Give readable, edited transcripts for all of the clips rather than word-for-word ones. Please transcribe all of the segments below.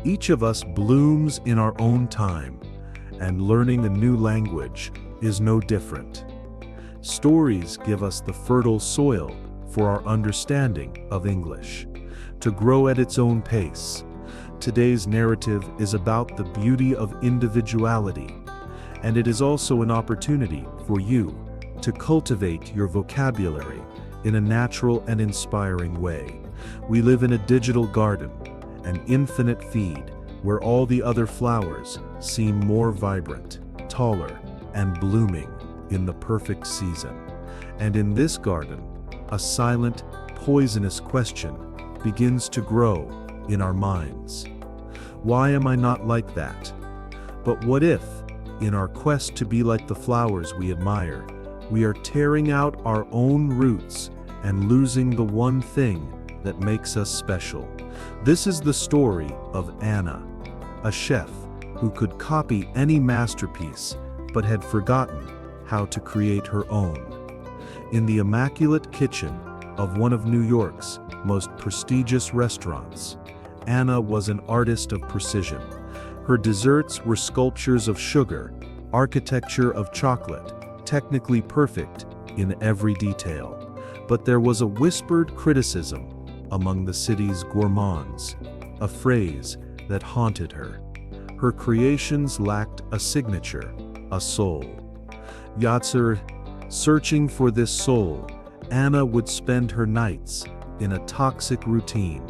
Each of us blooms in our own time, and learning a new language is no different. Stories give us the fertile soil for our understanding of English, to grow at its own pace. Today's narrative is about the beauty of individuality, and it is also an opportunity for you to cultivate your vocabulary in a natural and inspiring way. We live in a digital garden, an infinite feed, where all the other flowers seem more vibrant, taller, and blooming in the perfect season. And in this garden, a silent, poisonous question begins to grow in our minds. Why am I not like that? But what if, in our quest to be like the flowers we admire, we are tearing out our own roots and losing the one thing that makes us special? This is the story of Anna, a chef who could copy any masterpiece but had forgotten how to create her own. In the immaculate kitchen of one of New York's most prestigious restaurants, Anna was an artist of precision. Her desserts were sculptures of sugar, architecture of chocolate, technically perfect in every detail. But there was a whispered criticism among the city's gourmands, a phrase that haunted her. Her creations lacked a signature, a soul. Searching for this soul, Anna would spend her nights in a toxic routine.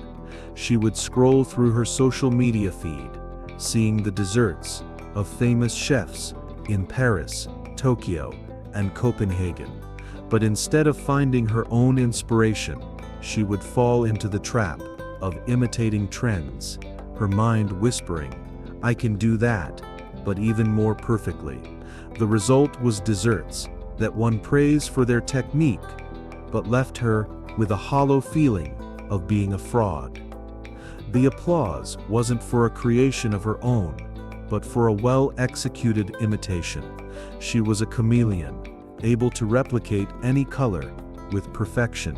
She would scroll through her social media feed, seeing the desserts of famous chefs in Paris, Tokyo, and Copenhagen. But instead of finding her own inspiration, she would fall into the trap of imitating trends, her mind whispering, "I can do that, but even more perfectly." The result was desserts that won praise for their technique, but left her with a hollow feeling of being a fraud. The applause wasn't for a creation of her own, but for a well-executed imitation. She was a chameleon, able to replicate any color with perfection,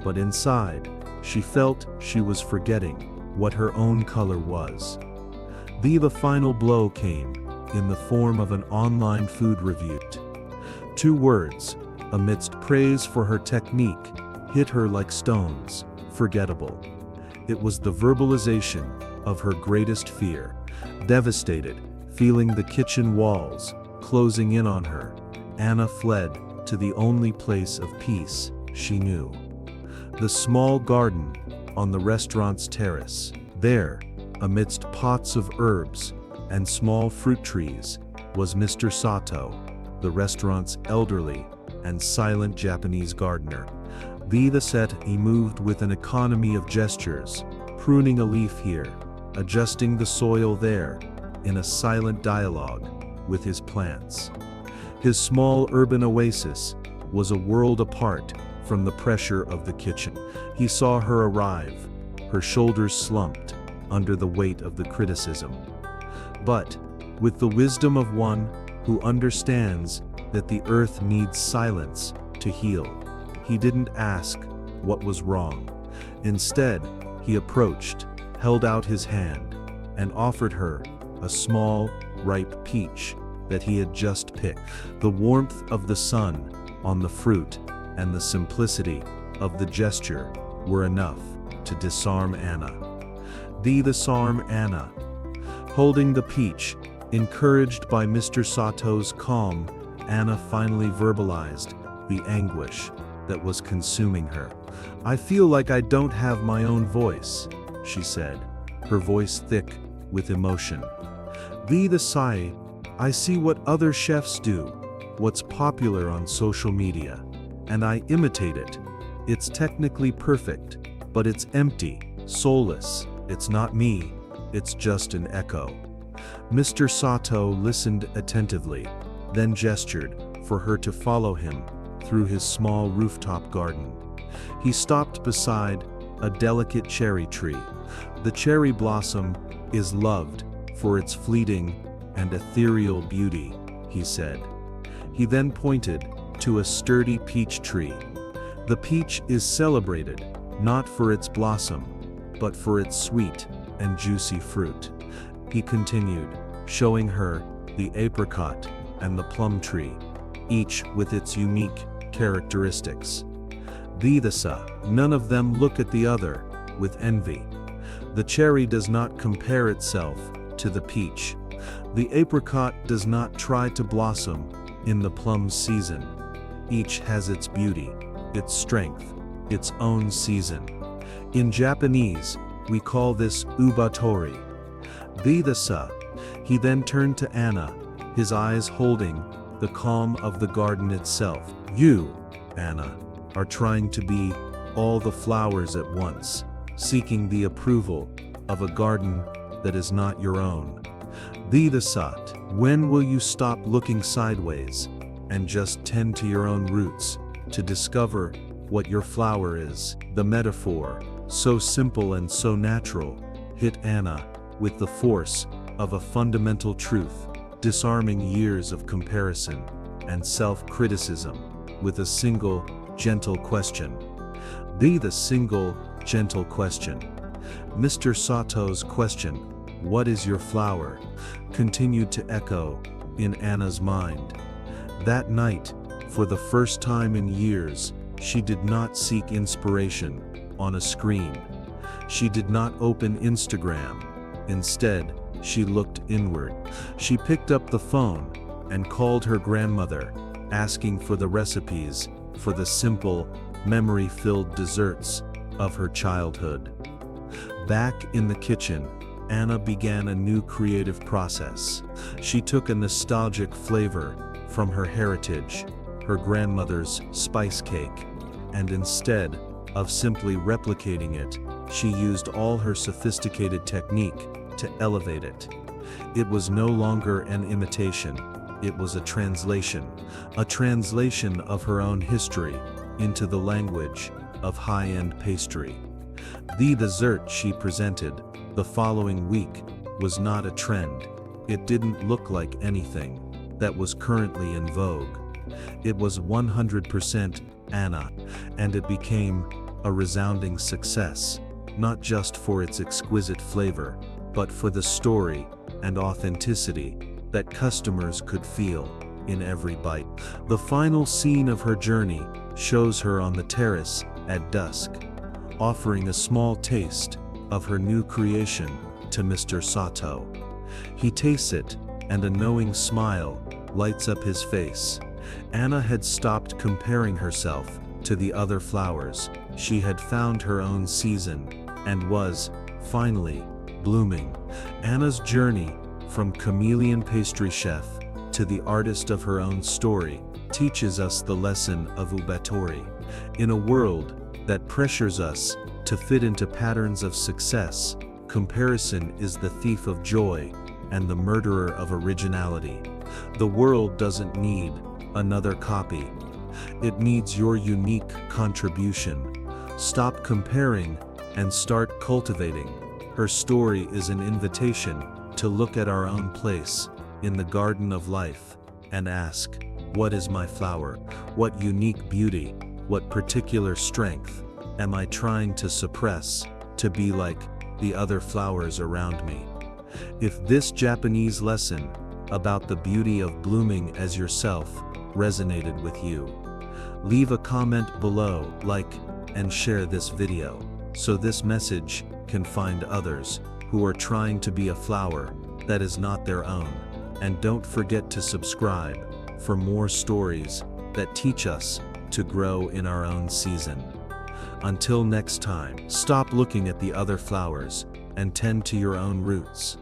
but inside, she felt she was forgetting what her own color was. The final blow came in the form of an online food review. 2 words, amidst praise for her technique, hit her like stones: forgettable. It was the verbalization of her greatest fear. Devastated, feeling the kitchen walls closing in on her, Anna fled to the only place of peace she knew: the small garden on the restaurant's terrace. There, amidst pots of herbs and small fruit trees, was Mr. Sato, the restaurant's elderly and silent Japanese gardener. He moved with an economy of gestures, pruning a leaf here, adjusting the soil there, in a silent dialogue with his plants. His small urban oasis was a world apart from the pressure of the kitchen. He saw her arrive, her shoulders slumped under the weight of the criticism. But, with the wisdom of one who understands that the earth needs silence to heal, he didn't ask what was wrong. Instead, he approached, held out his hand, and offered her a small, ripe peach that he had just picked. The warmth of the sun on the fruit and the simplicity of the gesture were enough to disarm Anna. Holding the peach, encouraged by Mr. Sato's calm, Anna finally verbalized the anguish that was consuming her. "I feel like I don't have my own voice," she said, her voice thick with emotion. "I see what other chefs do, what's popular on social media, and I imitate it. It's technically perfect, but it's empty, soulless. It's not me, it's just an echo." Mr. Sato listened attentively, then gestured for her to follow him through his small rooftop garden. He stopped beside a delicate cherry tree. "The cherry blossom is loved for its fleeting and ethereal beauty," he said. He then pointed to a sturdy peach tree. "The peach is celebrated, not for its blossom, but for its sweet, and juicy fruit. He continued, showing her the apricot and the plum tree, each with its unique characteristics. None of them look at the other with envy. The cherry does not compare itself to the peach. The apricot does not try to blossom in the plum season. Each has its beauty, its strength, its own season. In Japanese, we call this Oubaitori. He then turned to Anna, his eyes holding the calm of the garden itself. You, Anna, are trying to be all the flowers at once, seeking the approval of a garden that is not your own. When will you stop looking sideways and just tend to your own roots to discover what your flower is? The metaphor, so simple and so natural, hit Anna with the force of a fundamental truth, disarming years of comparison and self-criticism with a single, gentle question. The single, gentle question. Mr. Sato's question, "What is your flower?" continued to echo in Anna's mind. That night, for the first time in years, she did not seek inspiration on a screen. She did not open Instagram. Instead, she looked inward. She picked up the phone and called her grandmother, asking for the recipes for the simple, memory-filled desserts of her childhood. Back in the kitchen, Anna began a new creative process. She took a nostalgic flavor from her heritage, her grandmother's spice cake, and instead of simply replicating it, she used all her sophisticated technique to elevate it. It was no longer an imitation, it was a translation of her own history into the language of high-end pastry. The dessert she presented the following week was not a trend. It didn't look like anything that was currently in vogue. It was 100% Anna, and it became a resounding success, not just for its exquisite flavor, but for the story and authenticity that customers could feel in every bite. The final scene of her journey shows her on the terrace at dusk, offering a small taste of her new creation to Mr. Sato. He tastes it, and a knowing smile lights up his face. Anna had stopped comparing herself to the other flowers. She had found her own season and was, finally, blooming. Anna's journey from chameleon pastry chef to the artist of her own story teaches us the lesson of Oubaitori. In a world that pressures us to fit into patterns of success, comparison is the thief of joy and the murderer of originality. The world doesn't need another copy. It needs your unique contribution. Stop comparing and start cultivating. Her story is an invitation to look at our own place in the garden of life and ask, what is my flower? What unique beauty, what particular strength am I trying to suppress to be like the other flowers around me? If this Japanese lesson about the beauty of blooming as yourself resonated with you, leave a comment below, like, and share this video, so this message can find others who are trying to be a flower that is not their own. And don't forget to subscribe for more stories that teach us to grow in our own season. Until next time, stop looking at the other flowers and tend to your own roots.